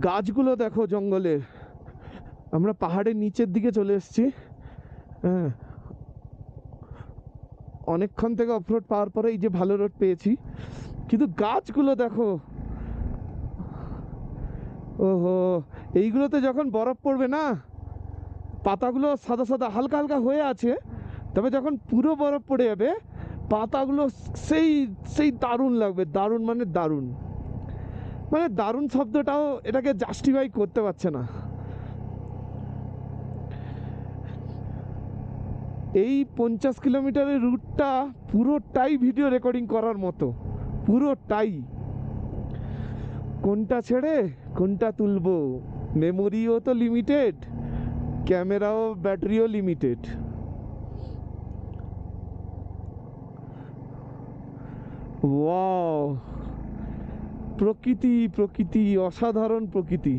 গাছগুলো দেখো জঙ্গলের। আমরা পাহাড়ের নিচের দিকে চলে এসেছি। হ্যাঁ, অনেকক্ষণ থেকে অফরোড পাওয়ার পরে এই যে ভালো রোড পেয়েছি, কিন্তু গাছগুলো দেখো। ওহো, এইগুলোতে যখন বরফ পড়বে না, পাতাগুলো সাদা সাদা হালকা হালকা হয়ে আছে, তবে যখন পুরো বরফ পড়ে যাবে পাতাগুলো সেই সেই দারুণ লাগবে। দারুণ মানে দারুণ, মানে দারুণ শব্দটাও এটাকে জাস্টিফাই করতে পারছে না। এই 50 কিলোমিটারের রুটটা পুরোটাই ভিডিও রেকর্ডিং করার মতো, পুরোটাই। কোনটা ছেড়ে কোনটা তুলবো, মেমোরিও তো লিমিটেড, ক্যামেরাও ব্যাটারিও লিমিটেড। ওয়াও, প্রকৃতি প্রকৃতি, অসাধারণ প্রকৃতি।